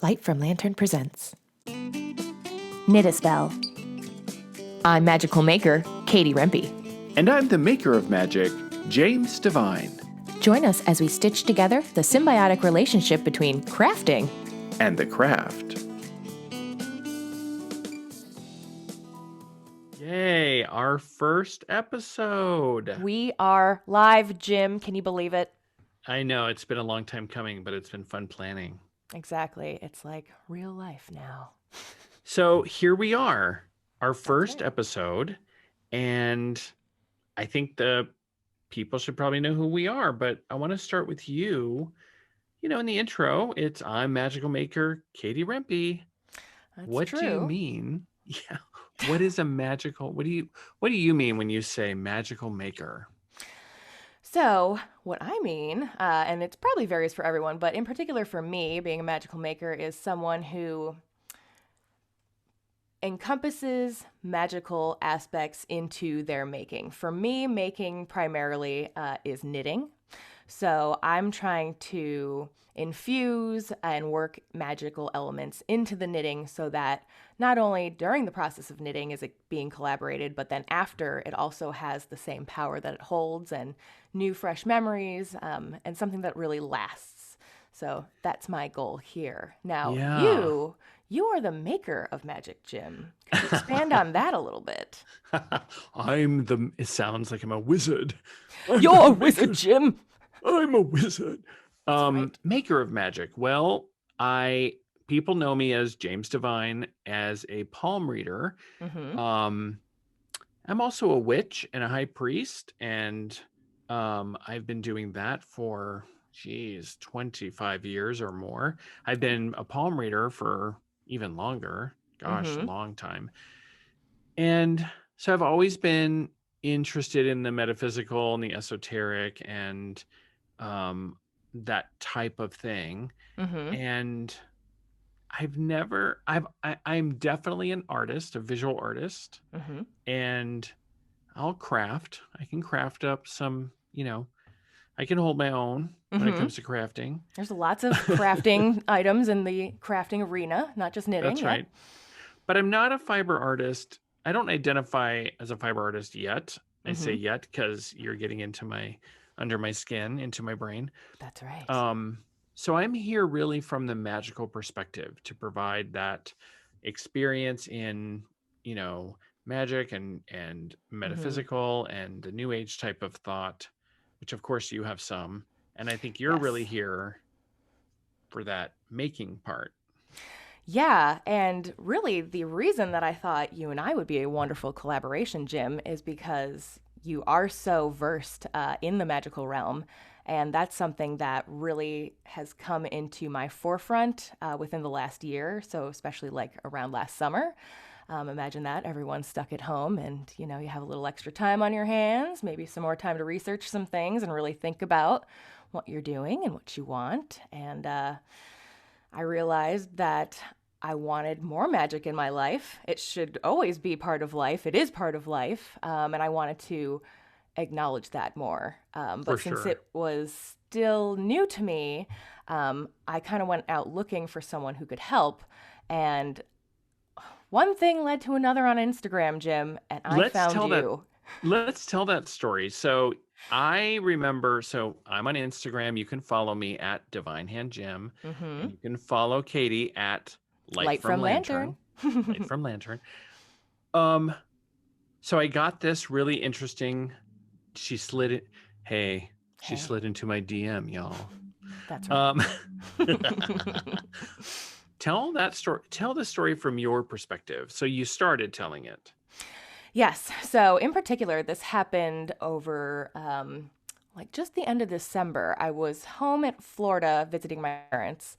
Light from Lantern presents Knit a Spell. I'm Magical Maker Katie Rempe. And I'm the maker of magic, James Devine. Join us as we stitch together the symbiotic relationship between crafting And the craft. Yay, our first episode. We are live, Jim. Can you believe it? I know, it's been a long time coming, but it's been fun planning. Exactly. It's like real life now. So here we are, our first episode, and I think the people should probably know who we are, but I want to start with you. You know, in the intro, I'm Magical Maker Katie Rempe. What true. do you mean? Yeah. What is a magical? What do you mean when you say magical maker? So what I mean, and it probably varies for everyone, but in particular for me, being a magical maker is someone who encompasses magical aspects into their making. For me, making primarily is knitting. So I'm trying to infuse and work magical elements into the knitting so that not only during the process of knitting is it being collaborated, but then after it also has the same power that it holds and new fresh memories and something that really lasts. So that's my goal here. Now, you are the maker of magic, Jim. Could you expand on that a little bit? It sounds like I'm a wizard. You're a wizard, Jim. I'm a wizard. Right. Maker of magic. Well, people know me as James Devine as a palm reader. Mm-hmm. I'm also a witch and a high priest, and I've been doing that for 25 years or more. I've been a palm reader for even longer. Gosh, a long time. And so I've always been interested in the metaphysical and the esoteric and that type of thing. And I'm definitely an artist, a visual artist, and I'll craft. I can craft up some, I can hold my own when it comes to crafting. There's lots of crafting items in the crafting arena, not just knitting. That's right. But I'm not a fiber artist. I don't identify as a fiber artist yet. I say yet because you're getting under my skin, into my brain. That's right. So I'm here really from the magical perspective to provide that experience in, magic and metaphysical and the new age type of thought, which of course you have some. And I think you're really here for that making part. Yeah, and really the reason that I thought you and I would be a wonderful collaboration, Jim, is because you are so versed in the magical realm. And that's something that really has come into my forefront within the last year. So especially like around last summer. Imagine that everyone's stuck at home and, you have a little extra time on your hands, maybe some more time to research some things and really think about what you're doing and what you want. And I realized that I wanted more magic in my life. It should always be part of life. It is part of life. And I wanted to acknowledge that more. But since it was still new to me, I kind of went out looking for someone who could help. And one thing led to another on Instagram, Jim, and I found you. Let's tell that story. So I remember, I'm on Instagram. You can follow me at Divine Hand Jim. And you can follow Katie at Light from Lantern. Light from Lantern. So I got this really interesting. She slid it. She slid into my DM, y'all. That's right. Tell that story. Tell the story from your perspective. So you started telling it. Yes. So in particular, this happened over just the end of December. I was home at Florida visiting my parents,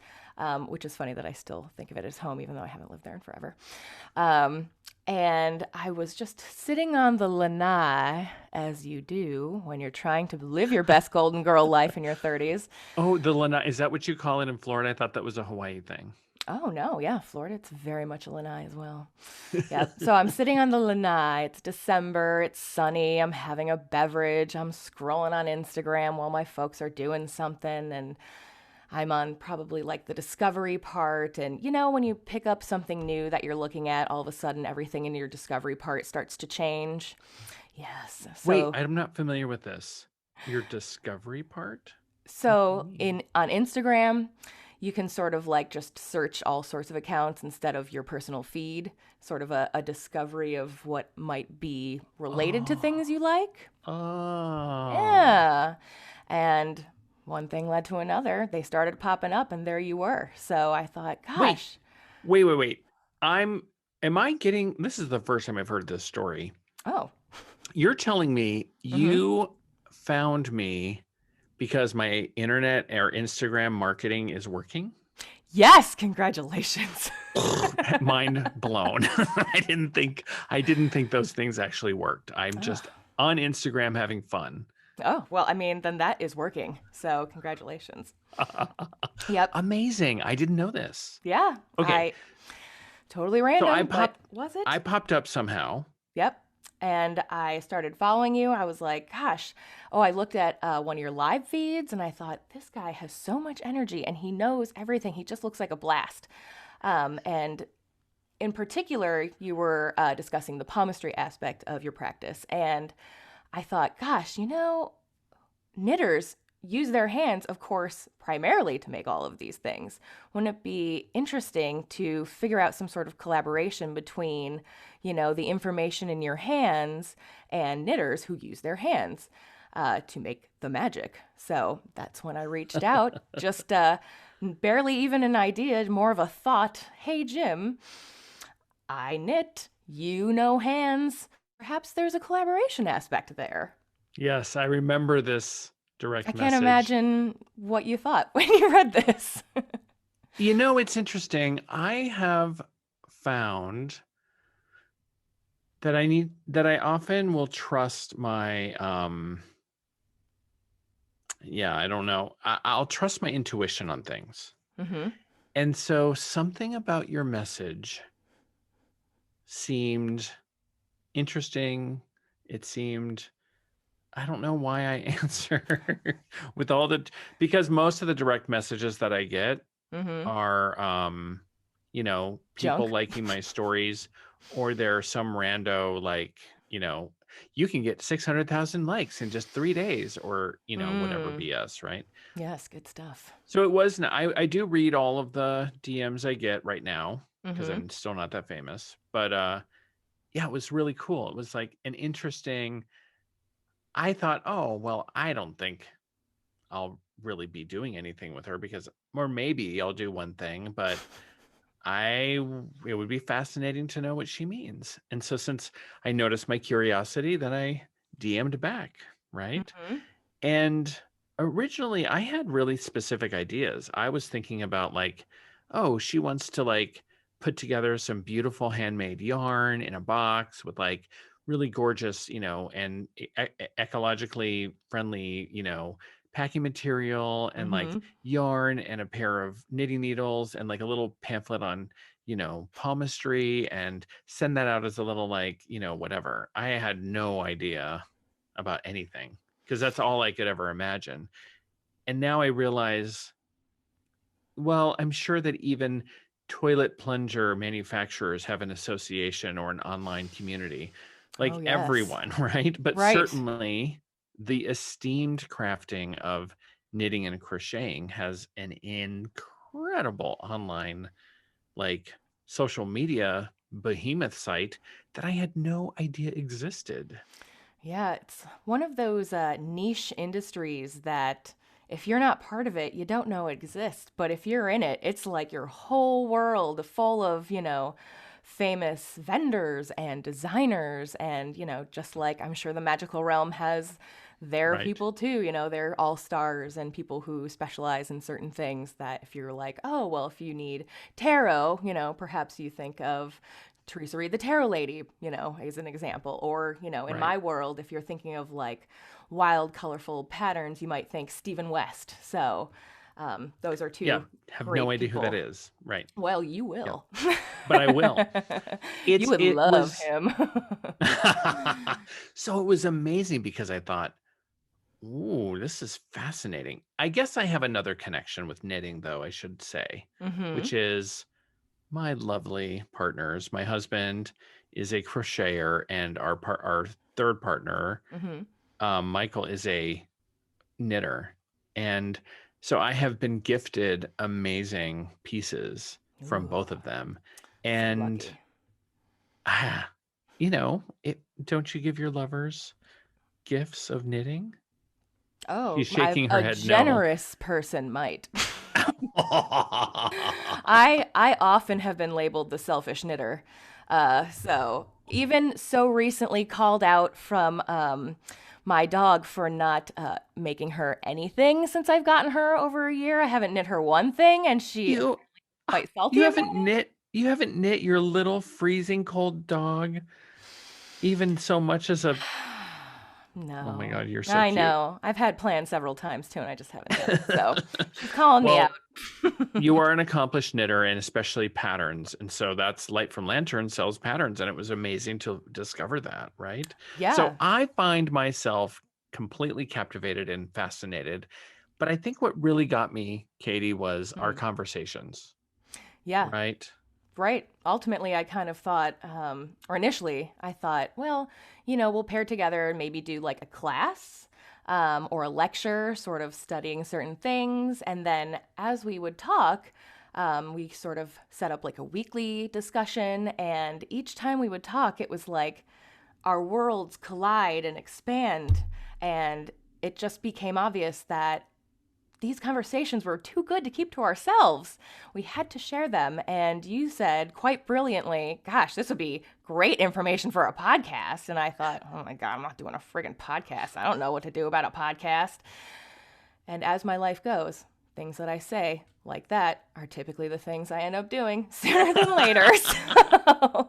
which is funny that I still think of it as home, even though I haven't lived there in forever. And I was just sitting on the lanai, as you do when you're trying to live your best golden girl life in your 30s. Oh, the lanai. Is that what you call it in Florida? I thought that was a Hawaii thing. Oh, no. Yeah. Florida, it's very much a lanai as well. Yeah. So I'm sitting on the lanai. It's December. It's sunny. I'm having a beverage. I'm scrolling on Instagram while my folks are doing something. And I'm on probably like the discovery part. And you know, when you pick up something new that you're looking at, all of a sudden everything in your discovery part starts to change. Yes. Wait, So I'm not familiar with this. Your discovery part? What do you So mean? in on Instagram, you can sort of like just search all sorts of accounts instead of your personal feed, sort of a discovery of what might be related to Oh. things you like. Oh. Yeah. And one thing led to another. They started popping up and there you were. So I thought, Wait, gosh, wait. I'm, am I getting, this is the first time I've heard this story. oh, You're telling me mm-hmm. you found me because my internet or Instagram marketing is working? Yes, congratulations. Mind blown. I didn't think those things actually worked. I'm Oh. just on Instagram having fun. Oh, well, I mean, then that is working. So congratulations. Yep. Amazing. I didn't know this. Yeah. Okay. I totally So random, but was I it? popped up somehow. Yep. And I started following you. I was like, gosh. Oh, I looked at one of your live feeds and I thought, this guy has so much energy and he knows everything. He just looks like a blast. And in particular, you were discussing the palmistry aspect of your practice. And I thought, gosh, you know, knitters use their hands, of course, primarily to make all of these things. Wouldn't it be interesting to figure out some sort of collaboration between, you know, the information in your hands and knitters who use their hands to make the magic? So that's when I reached out, just barely even an idea, more of a thought. Hey, Jim, I knit, you know hands. Perhaps there's a collaboration aspect there. Yes, I remember this I direct can't message. imagine what you thought when you read this. You know, it's interesting. I have found that I often will trust my yeah, I don't know. I'll trust my intuition on things. Mm-hmm. And so something about your message seemed interesting. It seemed, I don't know why I answer with all the, because most of the direct messages that I get Mm-hmm. are, people Junk. liking my stories, or they're some rando, like, you can get 600,000 likes in just 3 days, or, whatever Mm. BS, right? Yes, good stuff. So it was, I do read all of the DMs I get right now because Mm-hmm. I'm still not that famous. But yeah, it was really cool. It was like an interesting, I thought, oh, well, I don't think I'll really be doing anything with her because, or maybe I'll do one thing, but it would be fascinating to know what she means. And so since I noticed my curiosity, then I DM'd back, right? Mm-hmm. And originally I had really specific ideas. I was thinking about like, oh, she wants to like put together some beautiful handmade yarn in a box with like really gorgeous, and ecologically friendly, packing material, and like Mm-hmm. yarn and a pair of knitting needles and like a little pamphlet on, palmistry, and send that out as a little like, whatever. I had no idea about anything because that's all I could ever imagine. And now I realize, well, I'm sure that even toilet plunger manufacturers have an association or an online community, Oh, like yes. everyone, right? But Right. certainly the esteemed crafting of knitting and crocheting has an incredible online, like, social media behemoth site that I had no idea existed. Yeah, it's one of those niche industries that if you're not part of it, you don't know it exists. But if you're in it, it's like your whole world full of, you know, famous vendors and designers. And, you know, just like I'm sure the magical realm has their Right. people too, you know, they're all stars and people who specialize in certain things that if you're like, oh, well, if you need tarot, you know, perhaps you think of Teresa Reed, the Tarot Lady, you know, as an example. Or, you know, in Right. my world, if you're thinking of like wild, colorful patterns, you might think Stephen West. So those are Yeah. two Have no great idea who that people. is. Right. Well, you Yeah. will. But I will. You would It love was him. so it was amazing because I thought, Ooh, this is fascinating. I guess I have another connection with knitting, though, I should say, Mm-hmm. which is my lovely partners. My husband is a crocheter, and our third partner, Mm-hmm. Michael, is a knitter. And so I have been gifted amazing pieces from Ooh, both of them. so And lucky. ah, don't you give your lovers gifts of knitting? Oh, She's shaking her a head no. generous person might. I often have been labeled the selfish knitter. So even so recently called out from my dog for not making her anything since I've gotten her over a year. I haven't knit her one thing, and she You quite you salty about haven't knit your little freezing cold dog even so much as a it. oh my No, God, you're so I cute. know. I've had plans several times too, and I just haven't done it. So she's calling me out. Well, you are an accomplished knitter and especially patterns. And so that's Light from Lantern sells patterns. And it was amazing to discover that, right? So Yeah. I find myself completely captivated and fascinated. But I think what really got me, Katie, was our Hmm. conversations, Yeah. right? Right. Ultimately, I kind of thought, or initially, I thought, well, we'll pair together and maybe do like a class or a lecture, sort of studying certain things. And then as we would talk, we sort of set up like a weekly discussion. And each time we would talk, it was like our worlds collide and expand. And it just became obvious that these conversations were too good to keep to ourselves. We had to share them. And you said quite brilliantly, gosh, this would be great information for a podcast. And I thought, oh my God, I'm not doing a friggin' podcast. I don't know what to do about a podcast. And as my life goes, things that I say like that are typically the things I end up doing sooner than later. So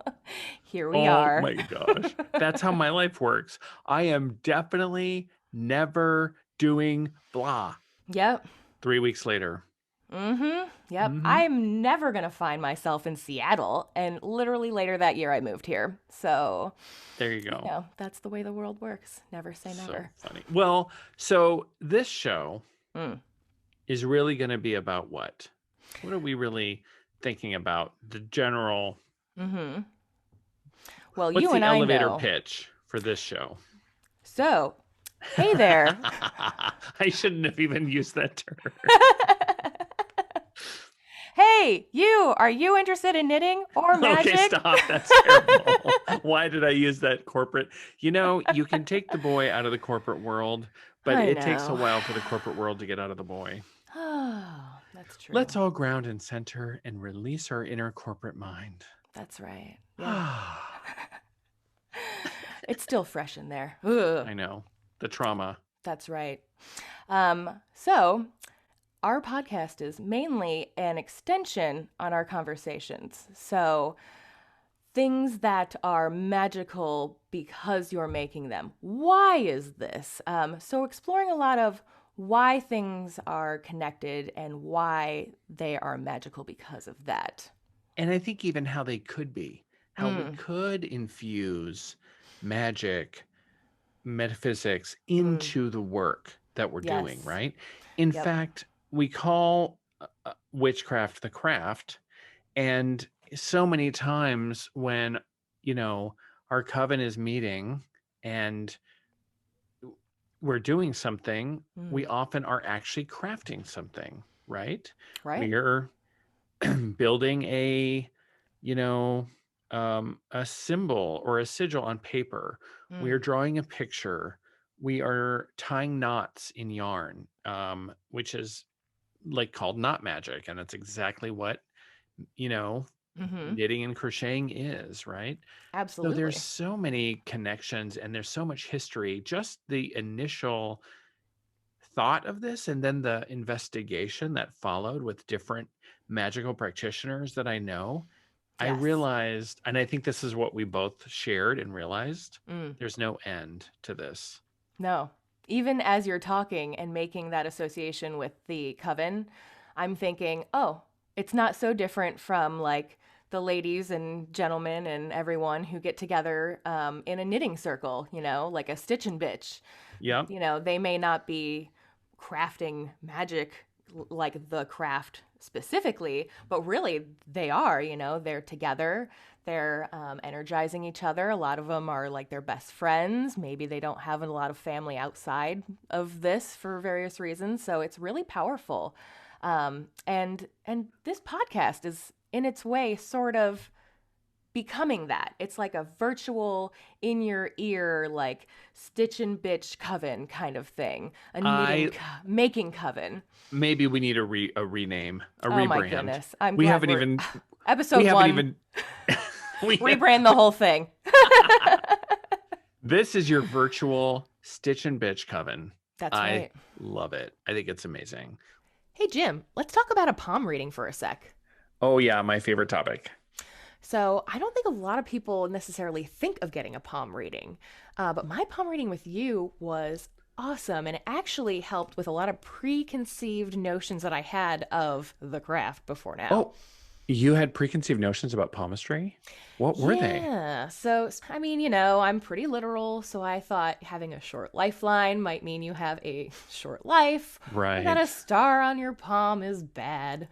here we Oh are. my gosh. That's how my life works. I am definitely never doing blah. Yep. 3 weeks later. Mm-hmm. Yep. Hmm. I'm never gonna find myself in Seattle. And literally later that year I moved here. So, There you go. that's the way the world works. Never say So never. funny. Well, so this show Mm. is really going to be about what? What are we really thinking about? The general, Mm-hmm. Well, what's you the and I elevator know. pitch for this show? So, hey there. I shouldn't have even used that term. Hey, are you interested in knitting or Okay, magic? stop. That's terrible. Why did I use that corporate? You can take the boy out of the corporate world, but I it takes a know. while for the corporate world to get out of the boy. Oh, that's Let's true. all ground and center and release our inner corporate mind. That's right. Yep. I It's still fresh in there. Ugh. know. The trauma. That's right. So, our podcast is mainly an extension on our conversations. So, things that are magical because you're making them. Why is this? So, exploring a lot of why things are connected and why they are magical because of that. And I think even how they could be, how we Mm, could infuse magic, metaphysics mm, into the work that we're doing, yes. right? In Yep. fact, we call witchcraft the craft. And so many times when, you know, our coven is meeting and we're doing something, we Mm, often are actually crafting something, right? right. We're building you know, a symbol or a sigil on paper. We are Mm, drawing a picture. We are tying knots in yarn, which is like called knot magic. And that's exactly what, you know, mm-hmm. knitting and crocheting is, right? So there's Absolutely. so many connections and there's so much history. Just the initial thought of this and then the investigation that followed with different magical practitioners that I know, I Yes. realized, and I think this is what we both shared and realized, Mm. there's no end to this. No. Even as you're talking and making that association with the coven, I'm thinking, oh, it's not so different from like the ladies and gentlemen and everyone who get together in a knitting circle, like a stitch and bitch. Yep. They may not be crafting magic like the craft specifically, but really they are, they're together. They're energizing each other. A lot of them are like their best friends. Maybe they don't have a lot of family outside of this for various reasons. So it's really powerful. And this podcast is in its way sort of becoming that. It's like a virtual in your ear, like stitch and bitch coven kind of thing, a I making coven. maybe we need a rename, a Oh my rebrand. goodness. I'm We glad haven't we're even we episode haven't one, even we rebrand the whole thing. This is your virtual Stitch and Bitch coven. That's I right. love it. I think it's amazing. Hey, Jim, let's talk about a palm reading for a sec. Oh yeah, my favorite topic. So I don't think a lot of people necessarily think of getting a palm reading, but my palm reading with you was awesome, and it actually helped with a lot of preconceived notions that I had of the craft before now. Oh, you had preconceived notions about palmistry? What were they? Yeah. So, I mean, I'm pretty literal. So I thought having a short lifeline might mean you have a short life. Right. And that a star on your palm is bad.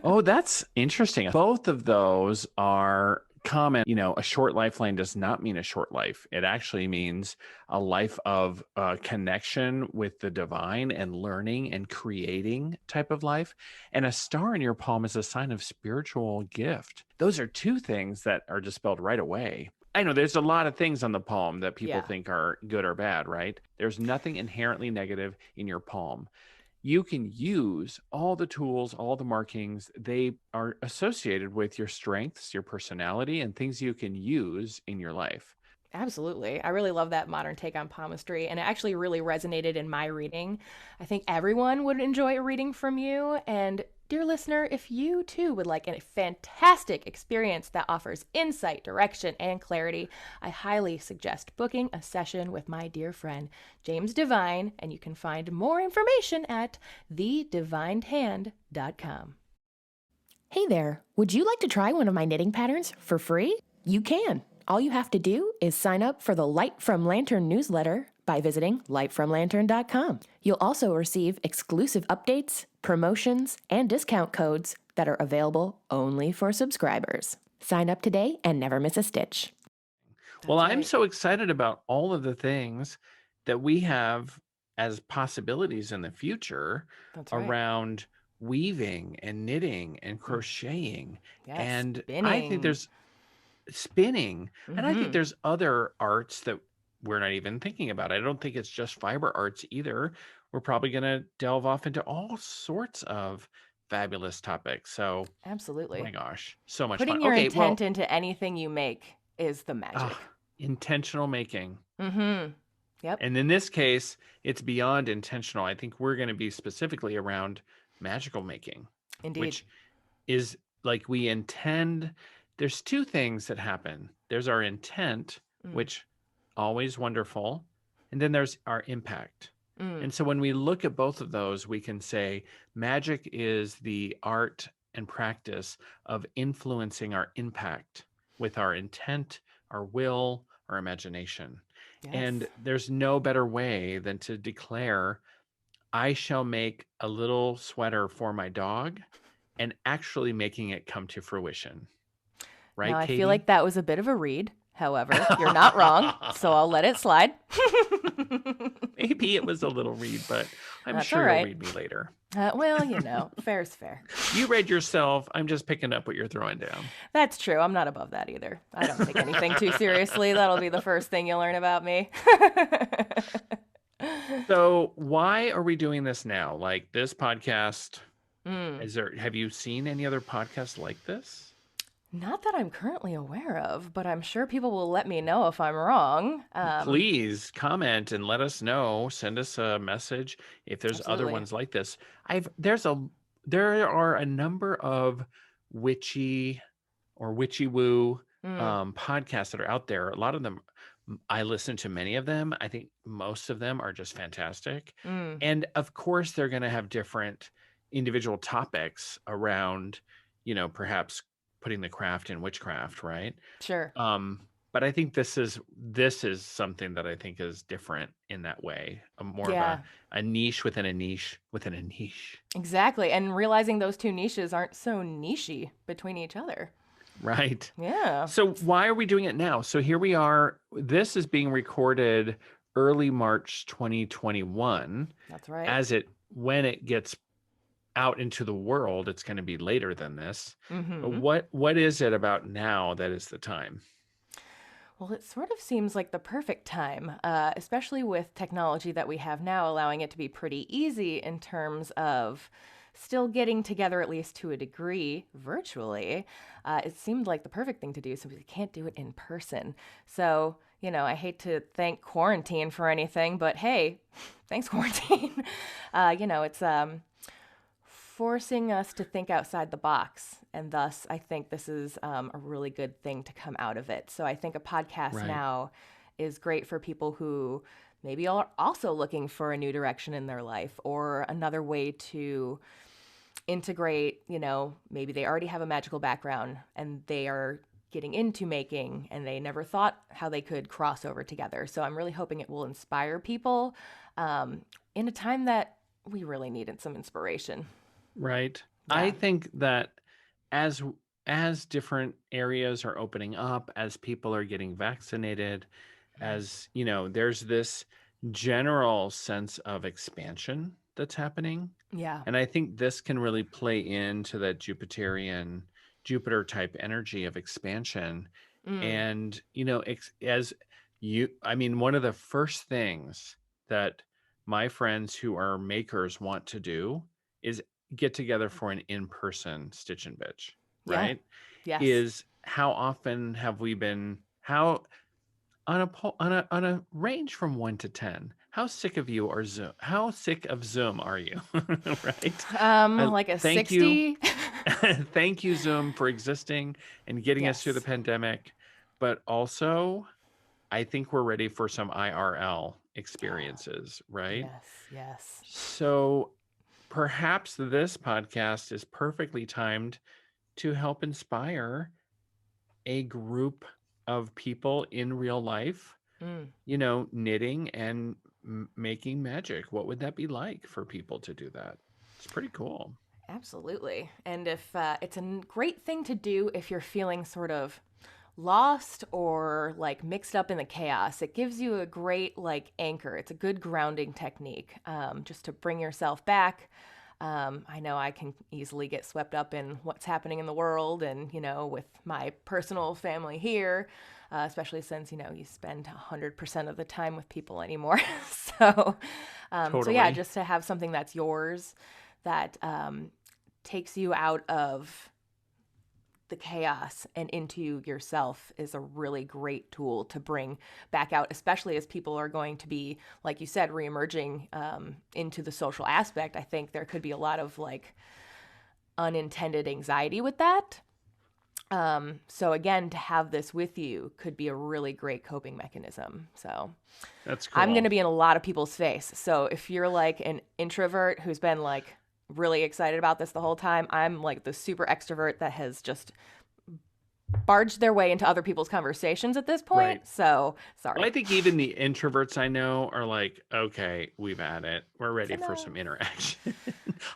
Oh, that's interesting. Both of those are common. A short lifeline does not mean a short life. It actually means a life of connection with the divine and learning and creating type of life. And a star in your palm is a sign of spiritual gift. Those are two things that are dispelled right away. I know there's a lot of things on the palm that people think are good or bad, right? There's nothing inherently negative in your palm. You can use all the tools, all the markings. They are associated with your strengths, your personality, and things you can use in your life. Absolutely. I really love that modern take on palmistry, and it actually really resonated in my reading. I think everyone would enjoy a reading from you. And dear listener, if you too would like a fantastic experience that offers insight, direction, and clarity, I highly suggest booking a session with my dear friend James Devine, and you can find more information at thedivinedhand.com. Hey there, would you like to try one of my knitting patterns for free? You can. All you have to do is sign up for the Light from Lantern newsletter by visiting lightfromlantern.com. You'll also receive exclusive updates, promotions, and discount codes that are available only for subscribers. Sign up today and never miss a stitch. Well, I'm so excited about all of the things that we have as possibilities in the future around weaving and knitting and crocheting. And spinning. I think there's spinning. And I think there's other arts that we're not even thinking about. I don't think it's just fiber arts either. We're probably going to delve off into all sorts of fabulous topics. So absolutely. Oh my gosh, so much Putting fun. your intent into anything you make is the magic. Intentional making. Yep. And in this case, it's beyond intentional. I think we're going to be specifically around magical making. Indeed. Which is like we intend. There's two things that happen. There's our intent, which always wonderful. And then there's our impact. And so when we look at both of those, we can say magic is the art and practice of influencing our impact with our intent, our will, our imagination. Yes. And there's no better way than to declare, I shall make a little sweater for my dog, and actually making it come to fruition. Right, now, Katie? I feel like that was a bit of a read. However, you're not wrong, so I'll let it slide. Maybe it was a little read, but I'm That's sure all right. you'll read me later. Well, fair's fair. You read yourself. I'm just picking up what you're throwing down. That's true. I'm not above that either. I don't take anything too seriously. That'll be the first thing you learn about me. So why are we doing this now? Like this podcast, have you seen any other podcasts like this? Not that I'm currently aware of, but I'm sure people will let me know if I'm wrong. Please comment and let us know. Send us a message if there's other ones like this. There are a number of witchy or witchy woo podcasts that are out there. A lot of them, I listen to many of them. I think most of them are just fantastic. And of course, they're going to have different individual topics around, perhaps putting the craft in witchcraft, right? Sure. but I think this is something that I think is different in that way, more of Yeah, a niche within a niche within a niche. exactly. And realizing those two niches aren't so nichey between each other. Right. Yeah, So why are we doing it now? So here we are. This is being recorded early March 2021. that's right. As it when it gets out into the world, it's going to be later than this. But Mm-hmm. what is it about now that is the time? Well, it sort of seems like the perfect time, especially with technology that we have now, allowing it to be pretty easy in terms of still getting together, at least to a degree, virtually. It seemed like the perfect thing to do, so we can't do it in person. So, I hate to thank quarantine for anything, but hey, thanks, quarantine. It's forcing us to think outside the box. And thus, I think this is a really good thing to come out of it. So I think a podcast Right. now is great for people who maybe are also looking for a new direction in their life or another way to integrate, maybe they already have a magical background and they are getting into making and they never thought how they could cross over together. So I'm really hoping it will inspire people in a time that we really needed some inspiration. Right. I Yeah. think that as as different areas are opening up, as people are getting vaccinated, as there's this general sense of expansion that's happening. Yeah. And I think this can really play into that Jupiter type energy of expansion. Mm. And, as I mean, one of the first things that my friends who are makers want to do is get together for an in-person Stitch and Bitch, Yeah. right? Yes. Is how often have we been, how, on a range from 1 to 10, how sick of you are Zoom? How sick of Zoom are you? Right? Like a Thank you. 60. Thank you, Zoom, for existing and getting us through the Yes. pandemic. But also, I think we're ready for some IRL Oh, experiences, right? yes. Yes. So perhaps this podcast is perfectly timed to help inspire a group of people in real life, Mm. knitting and making magic. What would that be like for people to do that? It's pretty cool. Absolutely. And if it's a great thing to do if you're feeling sort of lost or like mixed up in the chaos, it gives you a great like anchor. It's a good grounding technique just to bring yourself back. I know I can easily get swept up in what's happening in the world and, with my personal family here, especially since, you spend 100% of the time with people anymore. so yeah, Totally. just to have something that's yours that takes you out of the chaos and into yourself is a really great tool to bring back out, especially as people are going to be, like you said, reemerging into the social aspect. I think there could be a lot of like unintended anxiety with that. So again, to have this with you could be a really great coping mechanism. So That's I'm going cool. to be in a lot of people's face. So if you're like an introvert who's been like really excited about this the whole time, I'm like the super extrovert that has just barged their way into other people's conversations at this Right. point. So Well, I sorry. think even the introverts I know are like, okay, we've had it. We're It's ready for enough. some interaction.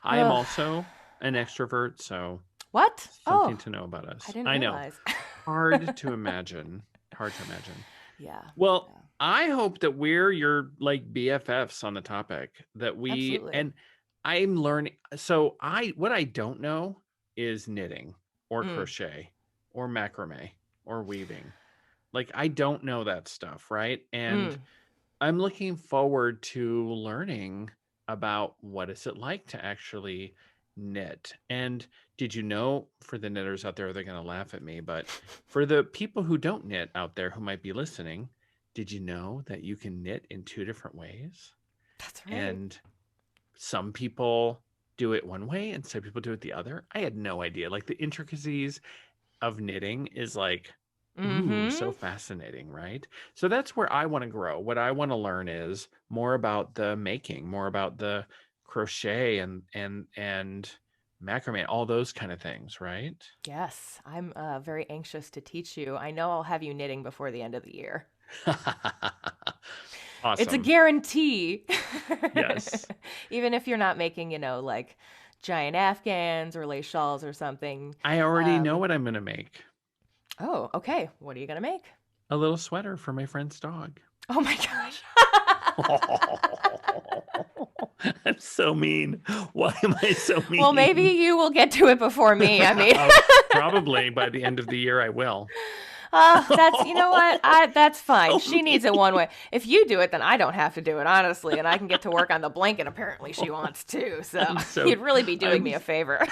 I am Ugh. also an extrovert, so What? something Oh, to know about I us. didn't I know. realize. Hard to imagine. Hard to imagine. Yeah. Well, Yeah. I hope that we're your like BFFs on the topic that we Absolutely. and I'm learning. So what I don't know is knitting or Mm. crochet or macrame or weaving. Like I don't know that stuff, right? And Mm. I'm looking forward to learning about what is it like to actually knit. And did you know, for the knitters out there, they're going to laugh at me, but for the people who don't knit out there who might be listening, did you know that you can knit in two different ways? That's right. And some people do it one way and some people do it the other. I had no idea. Like the intricacies of knitting is like, ooh, so Mm-hmm. fascinating, right? So that's where I want to grow. What I want to learn is more about the making, more about the crochet and macrame, all those kind of things, right? Yes, I'm very anxious to teach you. I know I'll have you knitting before the end of the year. It's a Awesome. guarantee. Yes. Even if you're not making, like giant Afghans or lace shawls or something. I already know Um, what I'm going to make. oh, okay. What are you going to make? A little sweater for my friend's dog. Oh my gosh. I'm so mean. Why am I so Well, maybe mean? you will get to it before me. I mean, Probably by the end of the year I will. you know what? That's fine. So She needs it mean. one way. If you do it, then I don't have to do it, honestly, and I can get to work on the blanket. Apparently, she wants to. So I'm so you'd really be doing I'm me a favor.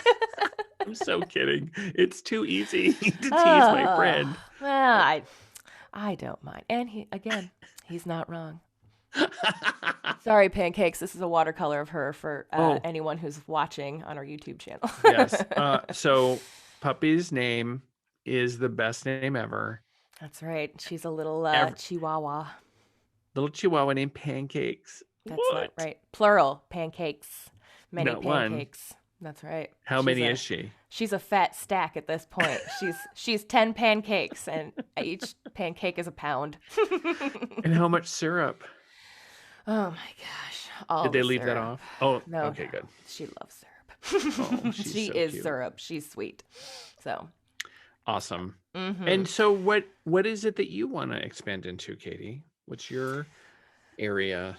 I'm so kidding. It's too easy to tease my Oh, friend. well, I don't mind. And he's not wrong. Sorry, pancakes. This is a watercolor of her for Oh, anyone who's watching on our YouTube channel. yes. So puppy's name is the best name ever. That's right. She's a little Ever. chihuahua. Little chihuahua named Pancakes. That's not What? right. Plural, pancakes. Many Not one. pancakes. That's right. How many is she? She's a fat stack at this point. She's 10 pancakes and each pancake is a pound. And how much syrup? Oh my gosh. All Did they the leave that syrup. off? Oh, No, okay, good. she loves syrup. Oh, she's She so is cute. syrup. She's sweet. So, Awesome. mhm. And so what is it that you want to expand into, Katie? What's your area?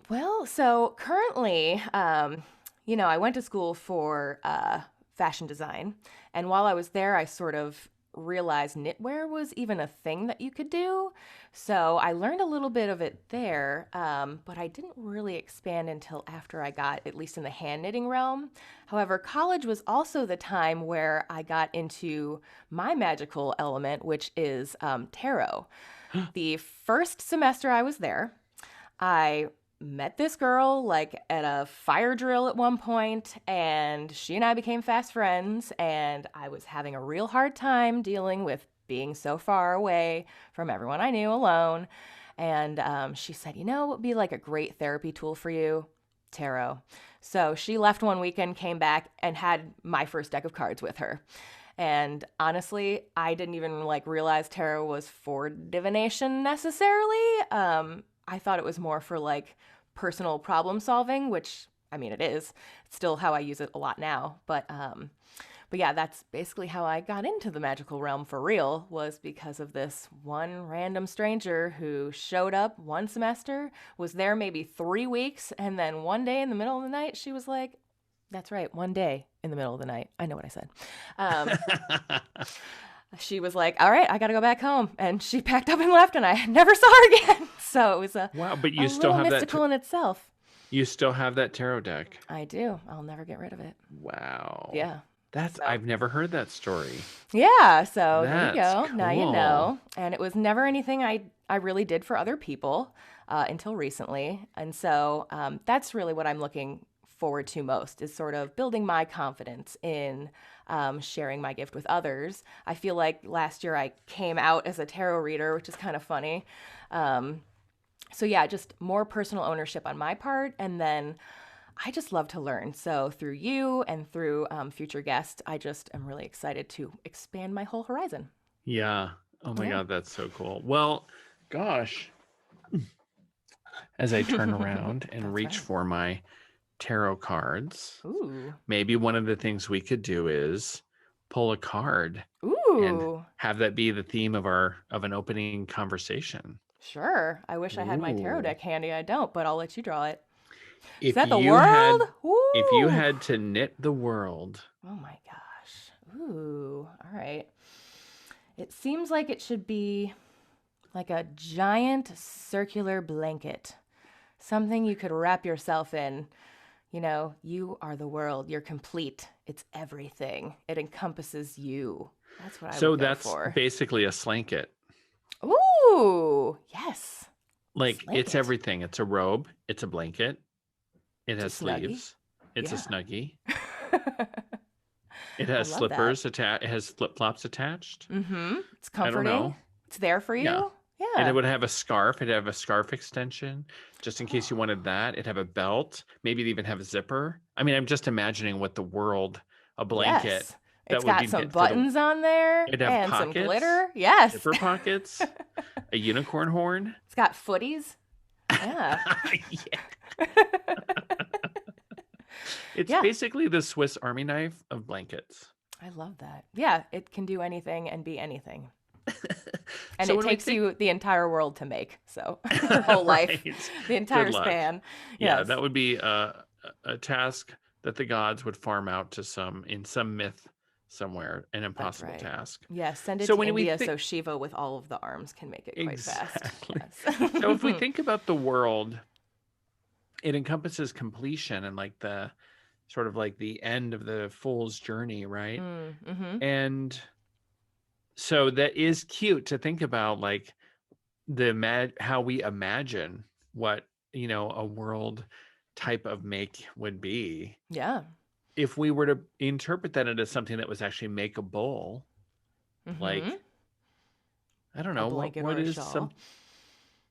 Well, so currently, I went to school for fashion design. And while I was there, I sort of realized knitwear was even a thing that you could do. So I learned a little bit of it there, but I didn't really expand until after I got, at least in the hand knitting realm. However, college was also the time where I got into my magical element, which is tarot. The first semester I was there, I met this girl like at a fire drill at one point, and she and I became fast friends. And I was having a real hard time dealing with being so far away from everyone I knew alone. And she said, what would be like a great therapy tool for you? Tarot. So she left one weekend, came back, and had my first deck of cards with her. And honestly, I didn't even like realize tarot was for divination necessarily. I thought it was more for like personal problem solving, which I mean it is. It's still how I use it a lot now. But yeah, that's basically how I got into the magical realm for real, was because of this one random stranger who showed up one semester, was there maybe 3 weeks, and then one day in the middle of the night, she was like, that's right, one day in the middle of the night. I know what I said. She was like, all right, I got to go back home. And she packed up and left, and I never saw her again. So it was Wow, but a you still little have mystical in itself. you still have that tarot deck. I do. I'll never get rid of it. Wow. Yeah. That's So. I've never heard that story. Yeah. So there you That's go. Now you cool. know. And it was never anything I really did for other people until recently. And so that's really what I'm looking forward to most, is sort of building my confidence in sharing my gift with others. I feel like last year I came out as a tarot reader, which is kind of funny. So yeah, just more personal ownership on my part. And then I just love to learn. So through you and through future guests, I just am really excited to expand my whole horizon. Yeah. Oh my Yeah. God, that's so cool. Well, gosh. As I turn around and That's reach right. for my tarot cards, Ooh. maybe one of the things we could do is pull a card and Ooh. have that be the theme of an opening conversation. Sure. I wish I had my tarot Ooh. deck handy. I don't, but I'll let you draw it. Is If that the you world? if you Ooh. had to knit the world, Oh my gosh. Ooh. All right. It seems like it should be like a giant circular blanket. Something you could wrap yourself in. You are the world. You're complete. It's everything. It encompasses you. That's what I so would go that's for. basically a slanket. Ooh. Yes. Like it's Blanket. everything. It's a robe, it's a blanket, it has It's a snuggie. sleeves, it's a Yeah. snuggie. It I has love slippers attached. It has flip-flops attached. that. Mm-hmm. It's I don't comforting. know. It's there for Yeah. you. And it Yeah. would have a scarf. It'd have a scarf extension, just in case you wanted that. It'd have a belt. Maybe it'd even have a zipper. I mean, I'm just imagining what the world a blanket Yes. that It's would got be some knit for the. buttons on there It'd have and some pockets, glitter. Yes. zipper pockets, a unicorn horn. It's got footies. Yeah. Yeah. It's Yeah. basically the Swiss Army knife of blankets. I love that. Yeah, it can do anything and be anything. And So it when we takes think, you the entire world to make. So your whole life, right, the good entire luck. span. Yeah, Yes. that would be a task that the gods would farm out to some myth somewhere, an That's impossible right. task. Yes, send it So to when we India think so Shiva with all of the arms can make it quite fast. exactly, so if we Yes. think about the world, it encompasses completion and like the sort of like the end of the fool's journey, right? Mm-hmm. And so that is cute to think about, like how we imagine what a world type of make would be Yeah. if we were to interpret that into something that was actually makeable, Mm-hmm. like I don't A know blanket what or a is some shawl.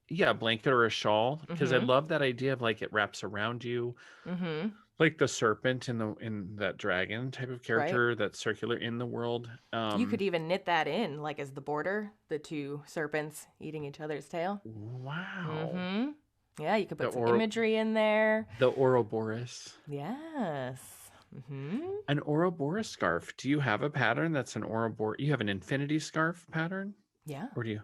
yeah, a blanket or a shawl, because I Mm-hmm. love that idea of like it wraps around you, Mm-hmm. like the serpent in that dragon type of Right. character that's circular in the world. You could even knit that in, like as the border, the two serpents eating each other's tail. Wow. Mm-hmm. Yeah, you could the put some or imagery in there. the Ouroboros. Yes. Mm-hmm. An Ouroboros scarf. Do you have a pattern that's an Ouroboros? You have an infinity scarf pattern, Yeah. or do you?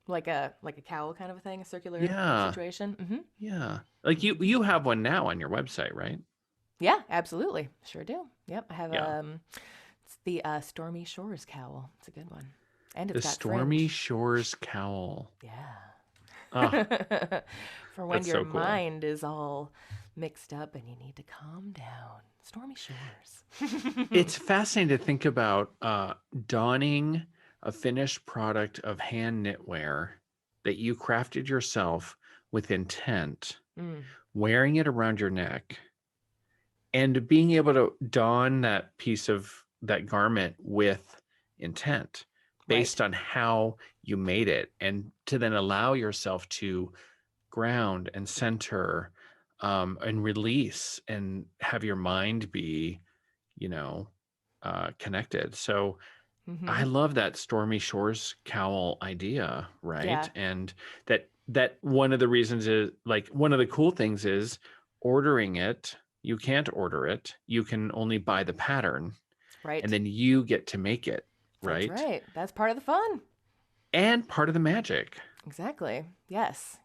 Like a cowl kind of a thing, a circular Yeah, situation. Mm-hmm. yeah. Like you have one now on your website, right? Yeah, absolutely. Sure do. Yep. I have Yeah. it's the Stormy Shores cowl. It's a good one. And it's The got Stormy fringe. Shores cowl. Ah, Yeah. For when that's your so cool. mind is all mixed up and you need to calm down. Stormy Shores. It's fascinating to think about donning a finished product of hand knitwear that you crafted yourself with intent, Mm, wearing it around your neck, and being able to don that piece of that garment with intent right. based on how you made it, and to then allow yourself to ground and center, and release and have your mind be you know connected. So I Mm-hmm. love that Stormy Shores cowl idea, right? Yeah. And that one of the reasons is, like, one of the cool things is ordering it. You can't order it. You can only buy the pattern, and Right. then you get to make it, That's right? right. That's part of the fun. And part of the magic. Exactly. Yes.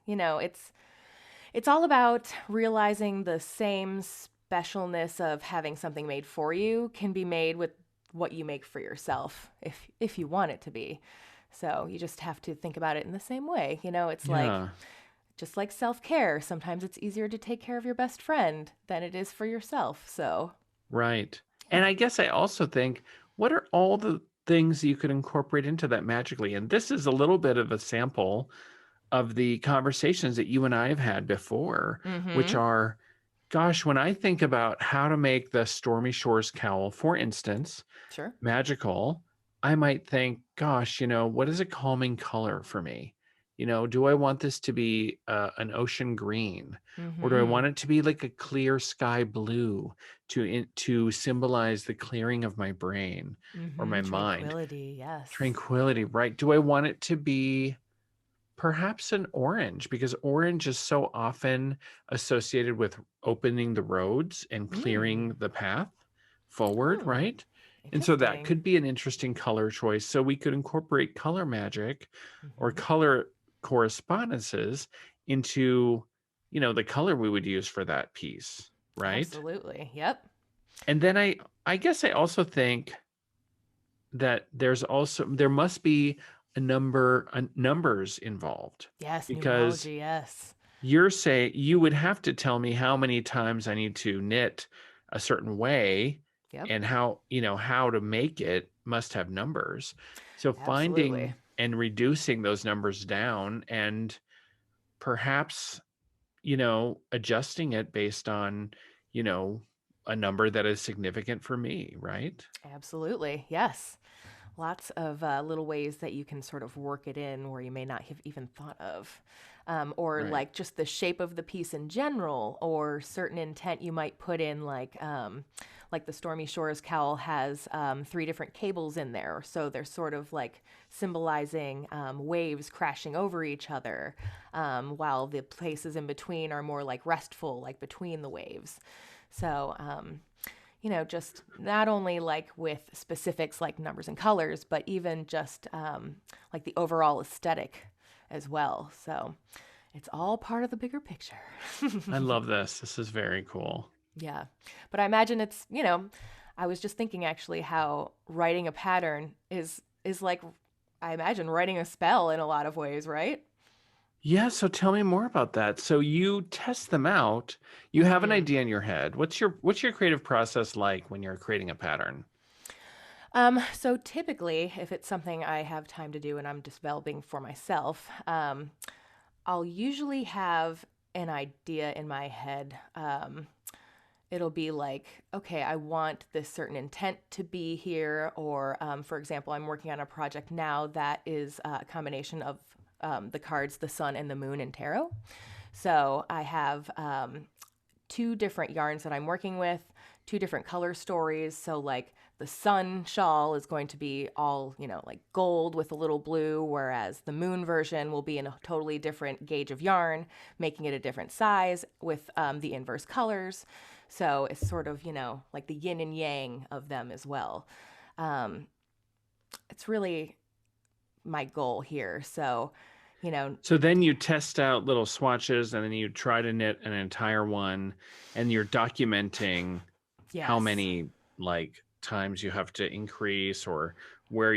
It's all about realizing the same specialness of having something made for you can be made with what you make for yourself if you want it to be. So you just have to think about it in the same way. It's like Yeah, just like self-care. Sometimes it's easier to take care of your best friend than it is for yourself. So, right. yeah. And I guess I also think, what are all the things you could incorporate into that magically? And this is a little bit of a sample of the conversations that you and I have had before, which Mhm. are, gosh, when I think about how to make the Stormy Shores cowl, for instance, Sure. magical, I might think, gosh, what is a calming color for me? Do I want this to be an ocean green, or do I want Mhm. it to be like a clear sky blue to symbolize the clearing of my brain or my Mhm. mind? Tranquility. Yes. Tranquility, right? Do I want it to be perhaps an orange, because orange is so often associated with opening the roads and clearing Mm. the path forward, Oh, right? And so that interesting. could be an interesting color choice. So we could incorporate color magic or Mhm. color correspondences into, the color we would use for that piece, right? Absolutely. Yep. And then I guess I also think that there must be numbers involved, Yes. because Numerology. Yes. you would have to tell me how many times I need to knit a certain way, Yep. and how to make it must have numbers. So finding Absolutely. and reducing those numbers down, and perhaps adjusting it based on you know a number that is significant for me, right? Absolutely. Yes. Lots of little ways that you can sort of work it in where you may not have even thought of. Or Right. like just the shape of the piece in general, or certain intent you might put in, like the Stormy Shores cowl has 3 different cables in there. So they're sort of like symbolizing waves crashing over each other, while the places in between are more like restful, like between the waves. So, just not only like with specifics like numbers and colors, but even just like the overall aesthetic as well. So it's all part of the bigger picture. I love this. This is very cool. Yeah. But I imagine it's, I was just thinking actually how writing a pattern is like, I imagine writing a spell in a lot of ways, right? Yeah, so tell me more about that. So you test them out. You have an idea in your head. What's your creative process like when you're creating a pattern? So typically, if it's something I have time to do and I'm developing for myself, I'll usually have an idea in my head. It'll be like, okay, I want this certain intent to be here. Or, for example, I'm working on a project now that is a combination of the cards, the sun and the moon in tarot. So I have 2 different yarns that I'm working with, 2 different color stories. So like the sun shawl is going to be all, like gold with a little blue, whereas the moon version will be in a totally different gauge of yarn, making it a different size with the inverse colors. So it's sort of, like the yin and yang of them as well. It's really my goal here. So, So then you test out little swatches and then you try to knit an entire one and you're documenting how yes. many like times you have to increase or where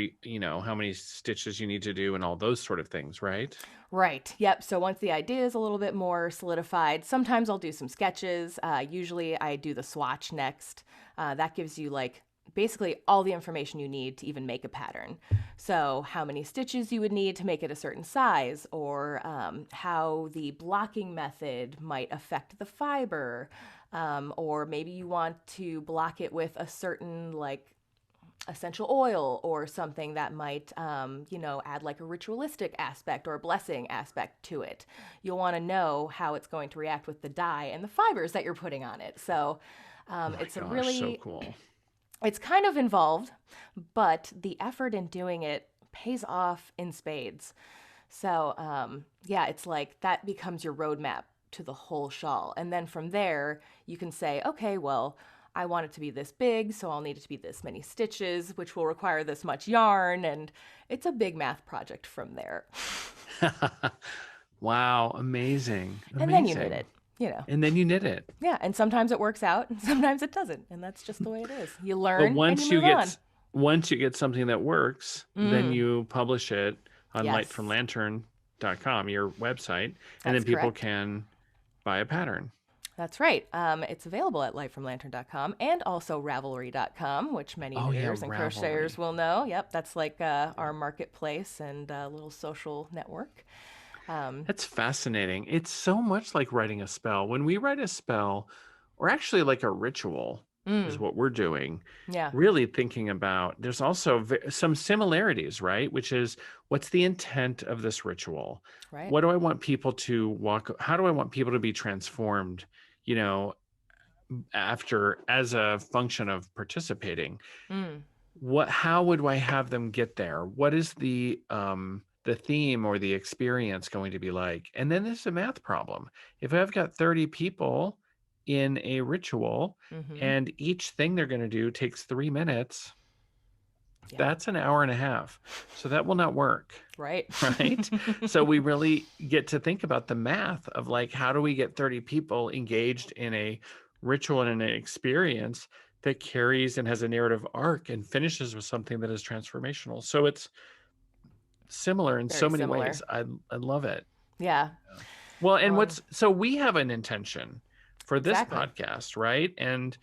how many stitches you need to do and all those sort of things, right? Right. Yep. So once the idea is a little bit more solidified, sometimes I'll do some sketches. Usually I do the swatch next. That gives you like basically all the information you need to even make a pattern. So how many stitches you would need to make it a certain size, or how the blocking method might affect the fiber, or maybe you want to block it with a certain like essential oil or something that might, add like a ritualistic aspect or a blessing aspect to it. You'll want to know how it's going to react with the dye and the fibers that you're putting on it. So Oh my it's a gosh, so really, cool. it's kind of involved, but the effort in doing it pays off in spades. So yeah, it's like that becomes your roadmap to the whole shawl. And then from there, you can say, okay, well, I want it to be this big, so I'll need it to be this many stitches, which will require this much yarn. And it's a big math project from there. Wow, amazing. And then you knit Amazing. it. And then you knit it. Yeah, and sometimes it works out and sometimes it doesn't. And that's just the way it is. You But learn and you move on. once you get something that works, then Mm, you publish it on yes, lightfromlantern.com, your website, and then that's people correct. can buy a pattern. That's right. It's available at lightfromlantern.com and also ravelry.com, which many Oh yeah, knitters and crocheters Ravelry. will know. Yep, that's like our marketplace and little social network. Um, That's fascinating. It's so much like writing a spell. When we write a spell, or actually like a ritual, is mm, what we're doing. yeah, Really thinking about, there's also some similarities, right? Which is, what's the intent of this ritual? right. What do I want people to walk? How do I want people to be transformed? You know, after as a function of participating, Mm, how would I have them get there? What is the theme or the experience going to be like? And then there's a math problem. If I've got 30 people in a ritual mm-hmm. and each thing they're going to do takes 3 minutes, Yeah, that's an hour and a half. So that will not work. right. Right. So we really get to think about the math of like, how do we get 30 people engaged in a ritual and an experience that carries and has a narrative arc and finishes with something that is transformational. So it's similar in so Very many similar. ways. I love it. Yeah. Well, and Well, so we have an intention for this exactly. podcast, right? And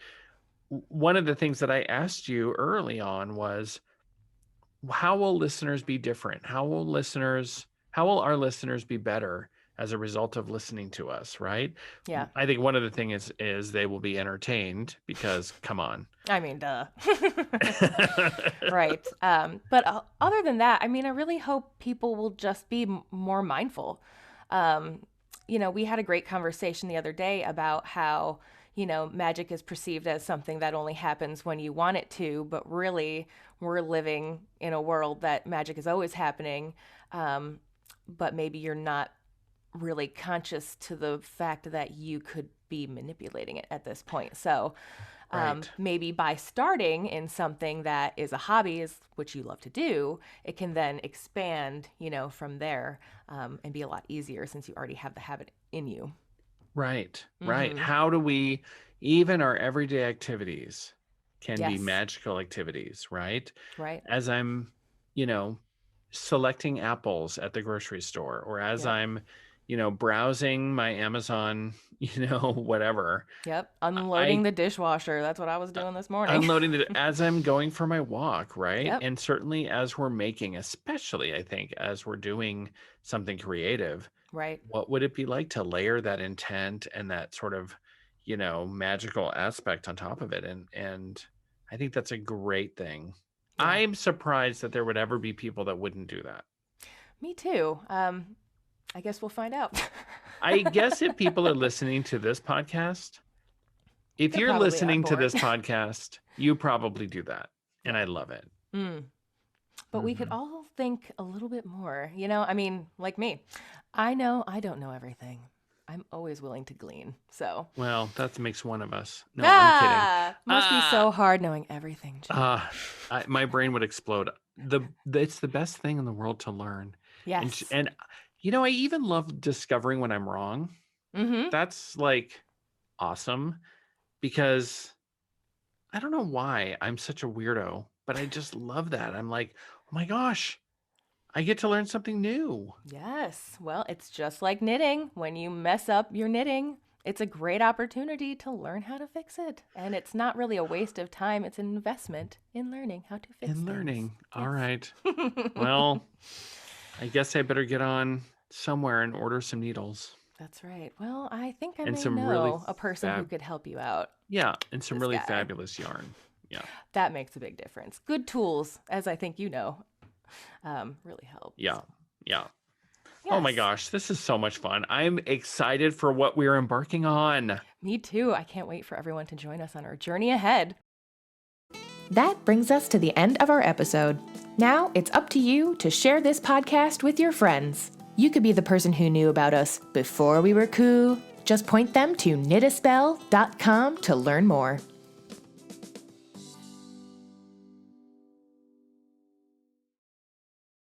one of the things that I asked you early on was, how will listeners be different? How will our listeners be better as a result of listening to us, right? Yeah. I think one of the things is they will be entertained, because come on. I mean, duh. Right. But other than that, I mean, I really hope people will just be more mindful. We had a great conversation the other day about how, magic is perceived as something that only happens when you want it to, but really we're living in a world that magic is always happening, but maybe you're not really conscious to the fact that you could be manipulating it at this point. So Right. maybe by starting in something that is a hobby, is which you love to do, it can then expand, from there, and be a lot easier since you already have the habit in you. Right. Right. Mm-hmm. How do we, even our everyday activities can be Yes. magical activities, right? Right. As I'm, you know, selecting apples at the grocery store, or as Yep. I'm, browsing my Amazon, whatever. Yep. Unloading I the dishwasher. That's what I was uh, doing this morning. unloading it as I'm going for my walk, right? Yep. And certainly as we're making, especially I think as we're doing something creative, Right. what would it be like to layer that intent and that sort of, magical aspect on top of it? And I think that's a great thing. Yeah. I'm surprised that there would ever be people that wouldn't do that. Me too. I guess we'll find out. I guess if people are listening to this podcast, if They're you're probably on listening to board. this podcast, you probably do that. And Yeah. I love it. Mm. But we could Mhm. all think a little bit more. Like me, I know I don't know everything. I'm always willing to glean. So, Well, that makes one of us. No, I'm kidding. must be Ah, so hard knowing everything, Jim. my brain would explode. It's the best thing in the world to learn. And Yes. and I even love discovering when I'm wrong. Mm-hmm. That's like awesome because I don't know why I'm such a weirdo, but I just love that. I'm like, "Oh my gosh, I get to learn something new." Yes. Well, it's just like knitting. When you mess up your knitting, it's a great opportunity to learn how to fix it. And it's not really a waste of time, it's an investment in learning how to fix In things. learning. All Yes. right. Well, I guess I better get on somewhere and order some needles That's right. Well, I think I and may some really know a person who could help you out. and some This really guy. fabulous yarn. Yeah. That makes a big difference. Good tools, as I think you know, really helps. Yeah. Yeah. Oh my Yes. gosh, this is so much fun. I'm excited for what we're embarking on. Me too. I can't wait for everyone to join us on our journey ahead. That brings us to the end of our episode. Now it's up to you to share this podcast with your friends. You could be the person who knew about us before we were cool. Just point them to knitaspell.com to learn more.